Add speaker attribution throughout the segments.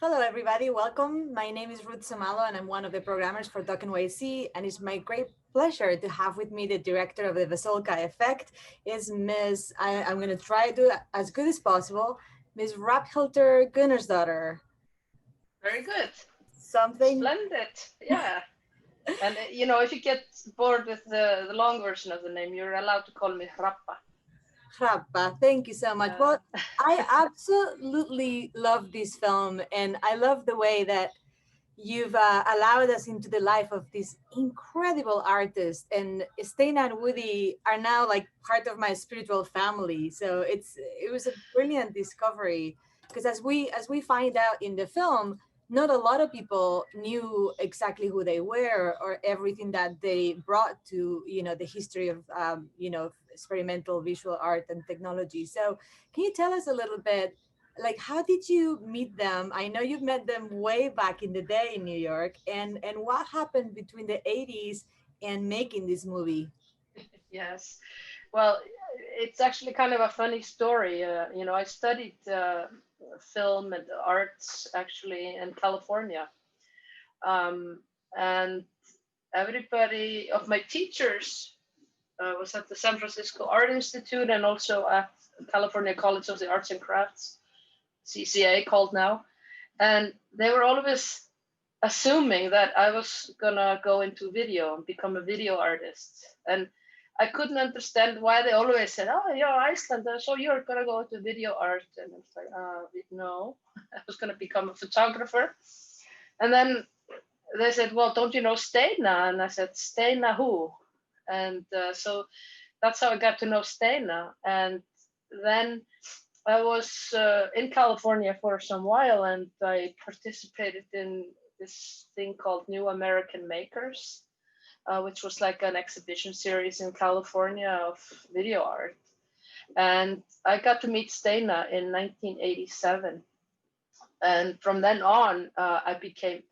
Speaker 1: Hello, everybody. Welcome. My name is Ruth Samalo, and I'm one of the programmers for Talk NYC. And it's my great pleasure to have with me the director of the Vasulka Effect, is I'm going to try to do as good as possible, Miss Hrafnhildur Gunnarsdóttir.
Speaker 2: Very good.
Speaker 1: Something.
Speaker 2: Splendid. Yeah. And if you get bored with the long version of the name, you're allowed to call me Hrappa.
Speaker 1: Hrappa, thank you so much. Well, I absolutely love this film, and I love the way that you've allowed us into the life of this incredible artist, and Steina and Woody are now like part of my spiritual family. So it was a brilliant discovery, because as we find out in the film, not a lot of people knew exactly who they were or everything that they brought to the history of experimental visual art and technology. So can you tell us a little bit, like, how did you meet them? I know you've met them way back in the day in New York, and what happened between the 80s and making this movie?
Speaker 2: Yes. Well, it's actually kind of a funny story. I studied film and arts actually in California. And everybody of my teachers was at the San Francisco Art Institute and also at California College of the Arts and Crafts, CCA called now. And they were always assuming that I was gonna go into video and become a video artist. And I couldn't understand why they always said, "Oh, you're Iceland, so you're gonna go into video art." And I was like, "No, I was gonna become a photographer." And then they said, "Well, don't you know Steina?" And I said, "Steina who?" And so that's how I got to know Steina. And then I was in California for some while, and I participated in this thing called New American Makers, which was like an exhibition series in California of video art. And I got to meet Steina in 1987. And from then on, I became,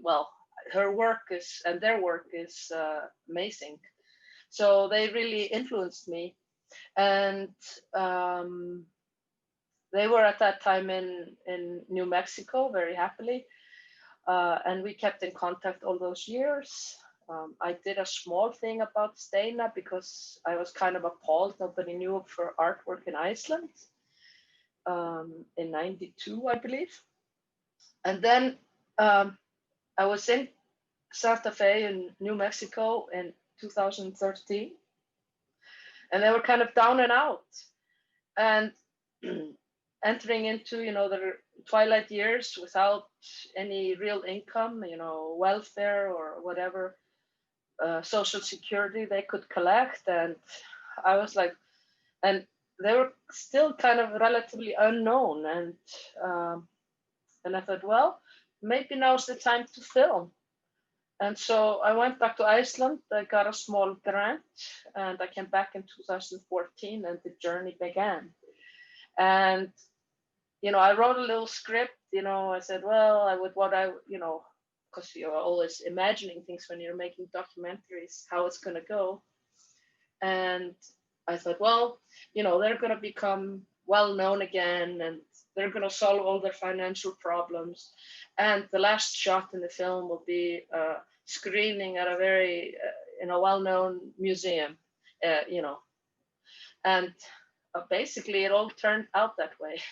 Speaker 2: well, her work is, and their work is amazing. So they really influenced me. And they were at that time in New Mexico very happily. And we kept in contact all those years. I did a small thing about Steina because I was kind of appalled. Nobody knew of her artwork in Iceland in 92, I believe. And then I was in Santa Fe in New Mexico in 2013. And they were kind of down and out. And entering into, the twilight years without any real income, welfare or whatever, social security they could collect. And I was like, and they were still kind of relatively unknown. And I thought, well, maybe now's the time to film. And so I went back to Iceland. I got a small grant, and I came back in 2014, and the journey began. And I wrote a little script. I said, well, I would because you're always imagining things when you're making documentaries, how it's going to go. And I thought, well, they're going to become well known again, and they're going to solve all their financial problems. And the last shot in the film will be screening at a very, well-known museum, and basically it all turned out that way.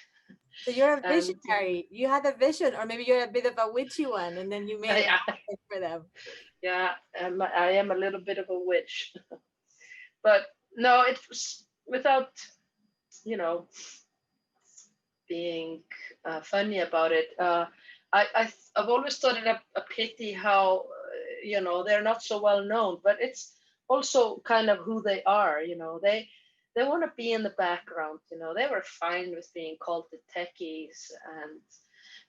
Speaker 1: So you're a visionary. You had a vision, or maybe you're a bit of a witchy one, and then you made it happen for them.
Speaker 2: Yeah, I am a little bit of a witch. But no, it was without, being funny about it. I've always thought it a pity how, they're not so well known, but it's also kind of who they are. They want to be in the background. They were fine with being called the techies, and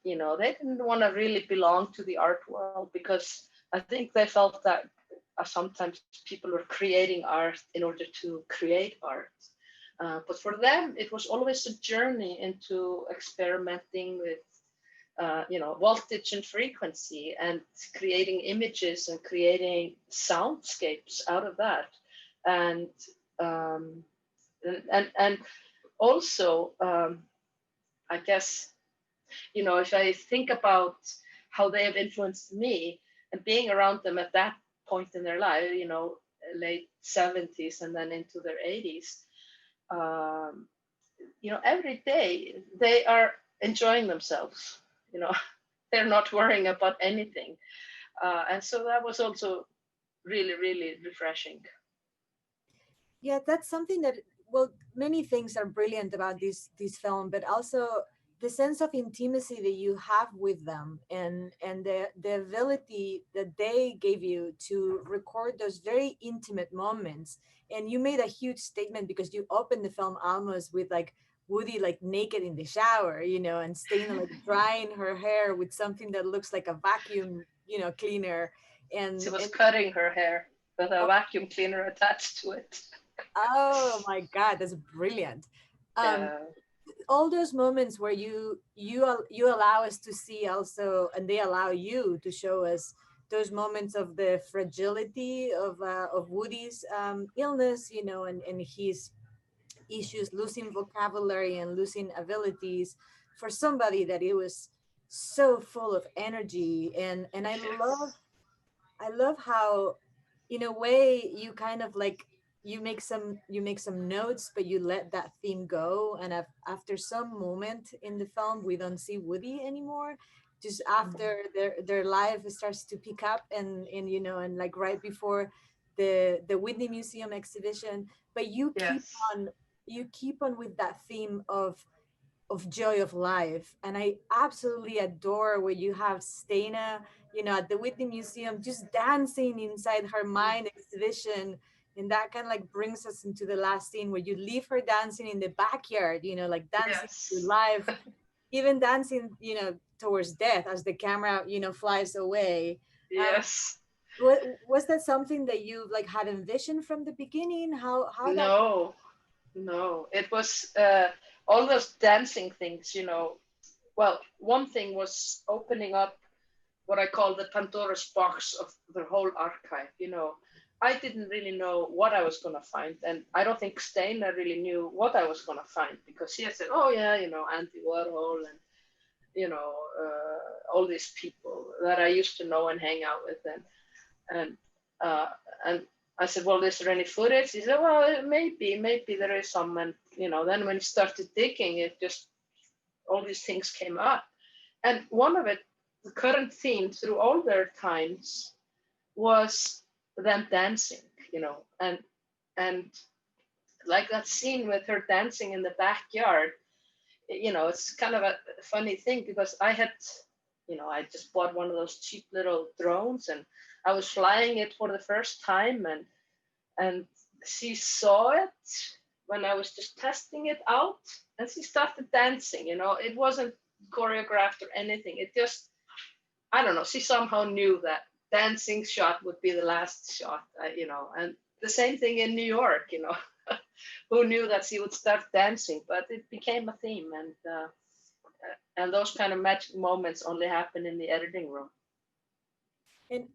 Speaker 2: they didn't want to really belong to the art world, because I think they felt that sometimes people were creating art in order to create art. But for them, it was always a journey into experimenting with, voltage and frequency, and creating images and creating soundscapes out of that. And and also, I guess if I think about how they have influenced me and being around them at that point in their life, late 70s and then into their 80s, um, every day they are enjoying themselves. They're not worrying about anything. And so that was also really, really refreshing.
Speaker 1: Yeah, that's something that, well, many things are brilliant about this film, but also the sense of intimacy that you have with them, and the ability that they gave you to record those very intimate moments. And you made a huge statement because you opened the film almost with like Woody like naked in the shower, and Stana like drying her hair with something that looks like a vacuum, cleaner.
Speaker 2: She was
Speaker 1: And
Speaker 2: cutting her hair with a vacuum cleaner attached to it.
Speaker 1: oh my God, that's brilliant. Um,
Speaker 2: Yeah.
Speaker 1: all those moments where you allow us to see also, and they allow you to show us those moments of the fragility of Woody's illness, and his issues, losing vocabulary and losing abilities, for somebody that it was so full of energy. And
Speaker 2: Yes.
Speaker 1: I love how, in a way, you kind of like you make some notes, but you let that theme go. And after some moment in the film, we don't see Woody anymore. Just after their life starts to pick up, and like right before the Whitney Museum exhibition, but
Speaker 2: Yes.
Speaker 1: you keep on with that theme of joy of life. And I absolutely adore where you have Stana, at the Whitney Museum, just dancing inside her
Speaker 2: Mm.
Speaker 1: mind exhibition. And that kind of like brings us into the last scene where you leave her dancing in the backyard, like dancing to
Speaker 2: Yes.
Speaker 1: life, even dancing, towards death as the camera, flies away. Um,
Speaker 2: Yes.
Speaker 1: was that something that you like had envisioned from the beginning? How that?
Speaker 2: No, no. It was all those dancing things, Well, one thing was opening up what I call the Pandora's box of the whole archive. I didn't really know what I was going to find. And I don't think Steina really knew what I was going to find, because she had said, oh, yeah, Andy Warhol and, all these people that I used to know and hang out with. And, uh, and I said, well, is there any footage? He said, well, maybe there is some. And, then when he started digging, it just, all these things came up. And one of it, the current theme through all their times, was them dancing, and like that scene with her dancing in the backyard. It's kind of a funny thing, because I just bought one of those cheap little drones, and I was flying it for the first time, and she saw it when I was just testing it out, and she started dancing. It wasn't choreographed or anything. It just, I don't know, she somehow knew that dancing shot would be the last shot, and the same thing in New York, who knew that she would start dancing, but it became a theme. And those kind of magic moments only happen in the editing room.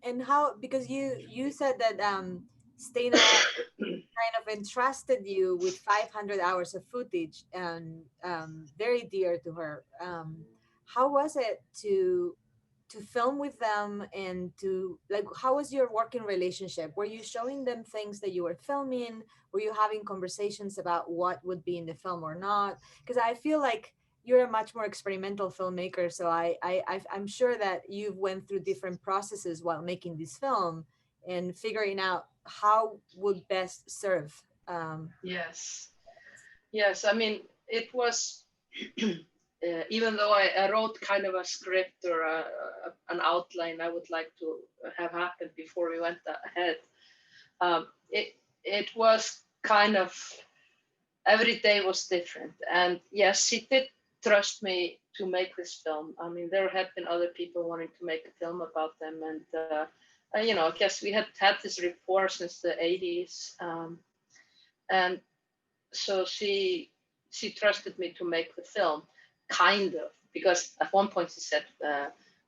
Speaker 1: And how, because you said that Stana kind of entrusted you with 500 hours of footage, and very dear to her. How was it to film with them, and to like, how was your working relationship? Were you showing them things that you were filming? Were you having conversations about what would be in the film or not? Because I feel like you're a much more experimental filmmaker, so I'm sure that you've went through different processes while making this film and figuring out how would best serve.
Speaker 2: Yes. Yes. I mean, it was, even though I wrote kind of a script or an outline I would like to have happened before we went ahead, it was kind of, every day was different. And yes, she did trust me to make this film. I mean, there had been other people wanting to make a film about them, and I guess we had this rapport since the 80s, and so she trusted me to make the film, kind of, because at one point she said,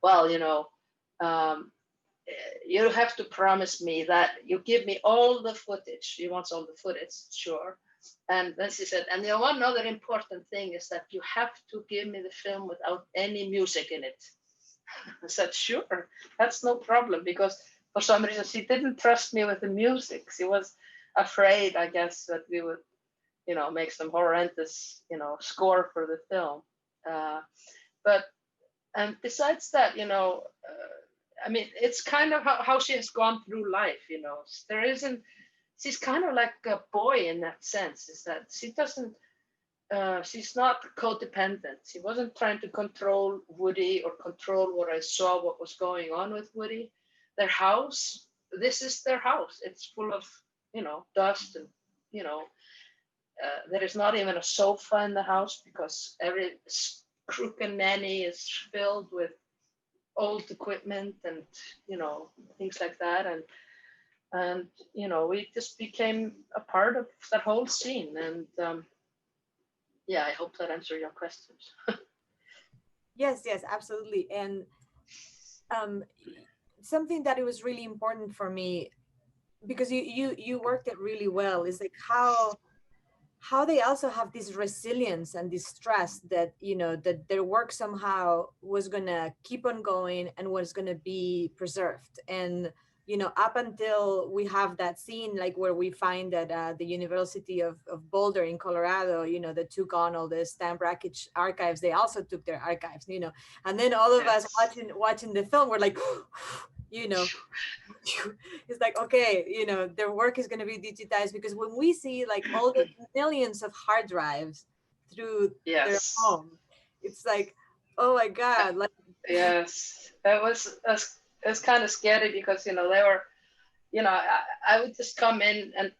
Speaker 2: well, um, you have to promise me that you give me all the footage. She wants all the footage, sure. And then she said, and the one other important thing is that you have to give me the film without any music in it. I said, sure, that's no problem, because for some reason she didn't trust me with the music. She was afraid, I guess, that we would, make some horrendous, score for the film. But and besides that, I mean, it's kind of how she has gone through life. There isn't. She's kind of like a boy in that sense. Is that she doesn't. She's not codependent. She wasn't trying to control Woody or control what I saw, what was going on with Woody. Their house, this is their house. It's full of, dust and, there is not even a sofa in the house because every crook and nanny is filled with old equipment and, things like that. And we just became a part of that whole scene. And, yeah, I hope that answered your questions.
Speaker 1: Yes, absolutely. And something that it was really important for me, because you worked it really well, is like how they also have this resilience and this trust that that their work somehow was gonna keep on going and was gonna be preserved. And up until we have that scene, like where we find that the University of Boulder in Colorado, that took on all the stamp brackage archives, they also took their archives, and then all of us watching the film, we're like, it's like, okay, their work is going to be digitized, because when we see like all the millions of hard drives through their home, it's like, oh my God, like.
Speaker 2: Yes, it was kind of scary because they were, I would just come in and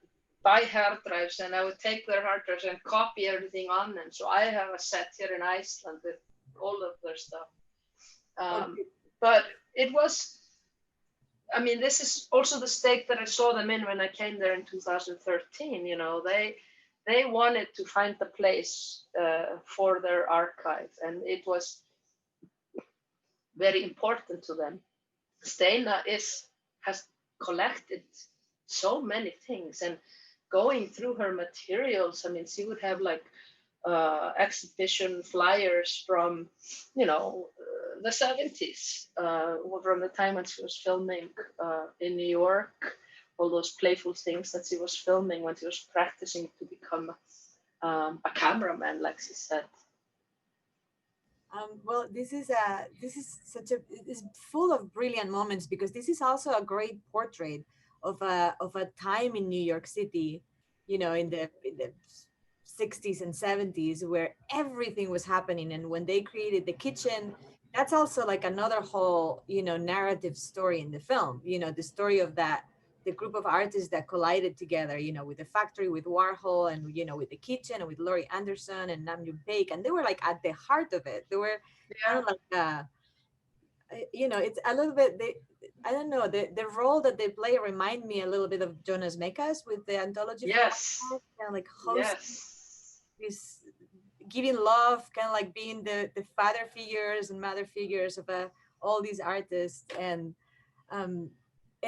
Speaker 2: buy hard drives, and I would take their hard drives and copy everything on them. So I have a set here in Iceland with all of their stuff. But it was, I mean, this is also the state that I saw them in when I came there in 2013. They wanted to find a place for their archive, and it was very important to them. Steina has collected so many things, and going through her materials, I mean, she would have like exhibition flyers from, the 70s, from the time when she was filming in New York, all those playful things that she was filming when she was practicing to become a cameraman, like she said.
Speaker 1: Well, this is it's full of brilliant moments, because this is also a great portrait of a time in New York City, in the 60s and 70s, where everything was happening. And when they created the kitchen, that's also like another whole, narrative story in the film, the story of the group of artists that collided together, with the factory, with Warhol, and, with the kitchen, and with Laurie Anderson and Nam June Paik. And they were like at the heart of it. They were kind of like, it's a little bit, I don't know, the role that they play remind me a little bit of Jonas Mekas with the anthology.
Speaker 2: Yes.
Speaker 1: Kind of like hosting this, giving love, kind of like being the father figures and mother figures of all these artists. And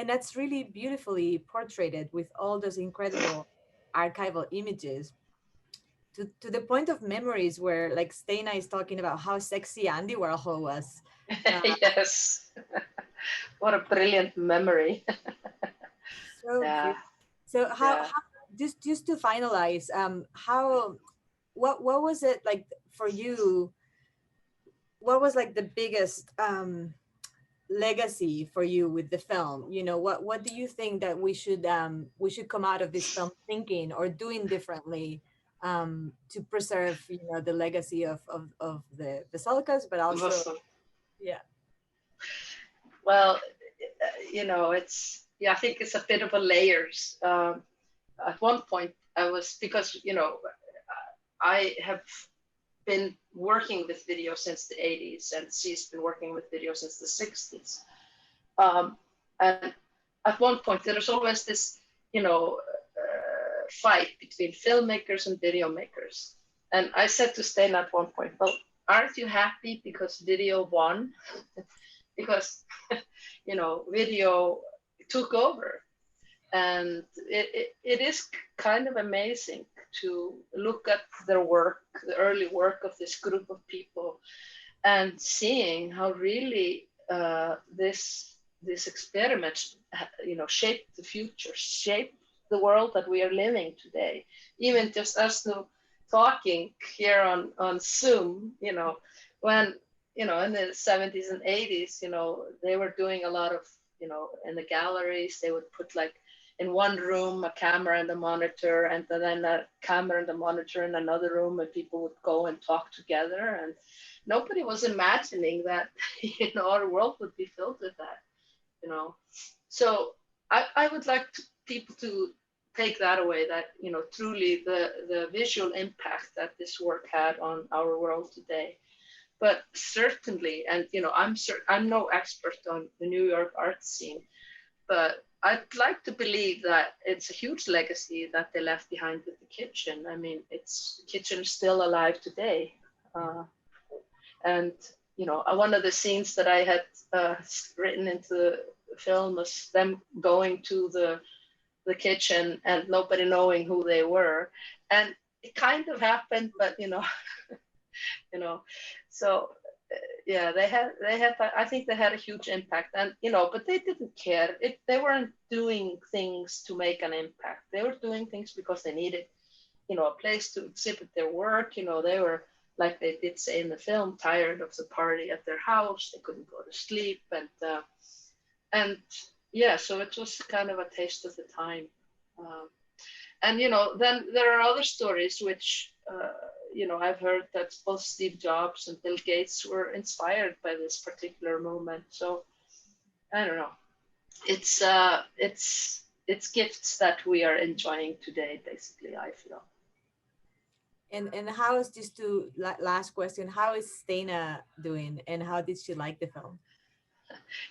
Speaker 1: that's really beautifully portrayed with all those incredible archival images, to the point of memories where like Steina is talking about how sexy Andy Warhol was.
Speaker 2: Yes. What a brilliant memory.
Speaker 1: So how just to finalize, what was it like for you? What was like the biggest legacy for you with the film? What do you think that we should come out of this film thinking or doing differently to preserve the legacy of the Vasulkas, but also
Speaker 2: well, it's I think it's a bit of a layers. At one point I was, because I have been working with video since the 80s, and she's been working with video since the 60s. And at one point, there was always this, fight between filmmakers and video makers. And I said to Steina at one point, well, aren't you happy because video won? because video took over. And it is kind of amazing to look at their work, the early work of this group of people, and seeing how really this experiment, shaped the future, shaped the world that we are living today. Even just us now talking here on Zoom, when in the 70s and 80s, they were doing a lot of, in the galleries, they would put like in one room a camera and a monitor, and then a camera and a monitor in another room, and people would go and talk together, and nobody was imagining that our world would be filled with that. So I would like people to take that away, that truly the visual impact that this work had on our world today. But certainly, and I'm no expert on the New York art scene, but I'd like to believe that it's a huge legacy that they left behind with the kitchen. I mean, the kitchen is still alive today. And one of the scenes that I had written into the film was them going to the kitchen and nobody knowing who they were. And it kind of happened, but so yeah, they had I think they had a huge impact, and but they didn't care. They weren't doing things to make an impact. They were doing things because they needed a place to exhibit their work. They were, like they did say in the film, tired of the party at their house. They couldn't go to sleep, and yeah, so it was kind of a taste of the time. And then there are other stories which I've heard that both Steve Jobs and Bill Gates were inspired by this particular moment. So I don't know. It's gifts that we are enjoying today, basically, I feel.
Speaker 1: And how is, just to last question, how is Stena doing, and how did she like the film?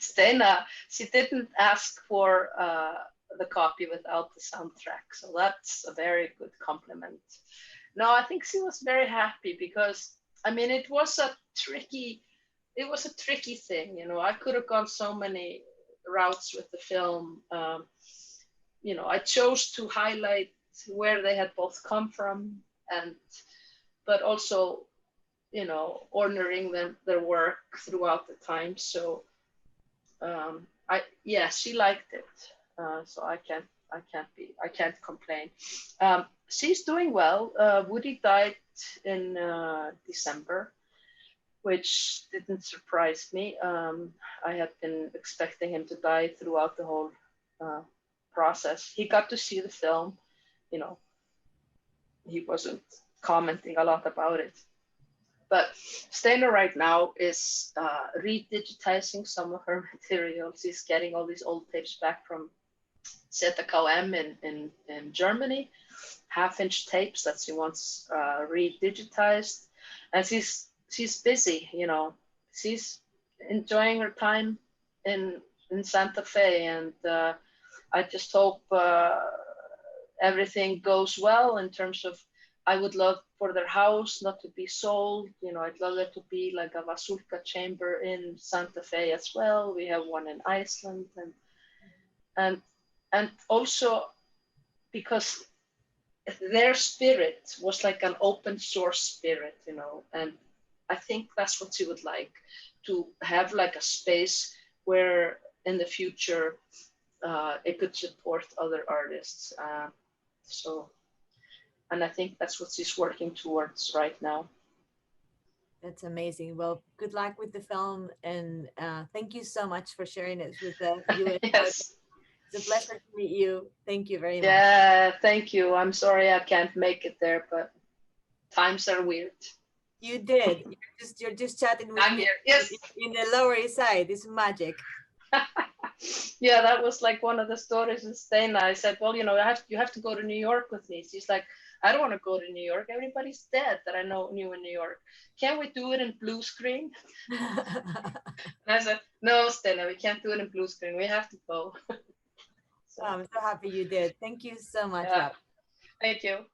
Speaker 2: Stena, she didn't ask for the copy without the soundtrack, so that's a very good compliment. No, I think she was very happy, because I mean it was a tricky thing. I could have gone so many routes with the film. I chose to highlight where they had both come from, but also honoring their work throughout the time. So she liked it. So I can't complain. She's doing well. Woody died in December, which didn't surprise me. I had been expecting him to die throughout the whole process. He got to see the film. He wasn't commenting a lot about it. But Stena right now is redigitizing some of her materials. She's getting all these old tapes back from ZKM in Germany, half-inch tapes that she wants redigitized. And she's busy, she's enjoying her time in Santa Fe. And I just hope everything goes well in terms of, I would love for their house not to be sold. I'd love there to be like a Vasulka chamber in Santa Fe as well. We have one in Iceland, and also because their spirit was like an open source spirit, and I think that's what she would like, to have like a space where in the future it could support other artists. And I think that's what she's working towards right now.
Speaker 1: That's amazing. Well, good luck with the film, and thank you so much for sharing it with the US.
Speaker 2: Yes.
Speaker 1: It's a pleasure to meet you. Thank you very much.
Speaker 2: Yeah, thank you. I'm sorry I can't make it there, but times are weird.
Speaker 1: You did. You're just chatting with
Speaker 2: I'm
Speaker 1: me
Speaker 2: here. Yes.
Speaker 1: in the Lower East Side. It's magic.
Speaker 2: Yeah, that was like one of the stories in Stena. I said, well, you have to go to New York with me. She's like, I don't want to go to New York. Everybody's dead that I knew in New York. Can't we do it in blue screen? And I said, no, Stena, we can't do it in blue screen. We have to go.
Speaker 1: So I'm so happy you did. Thank you so much.
Speaker 2: Yeah. Thank you.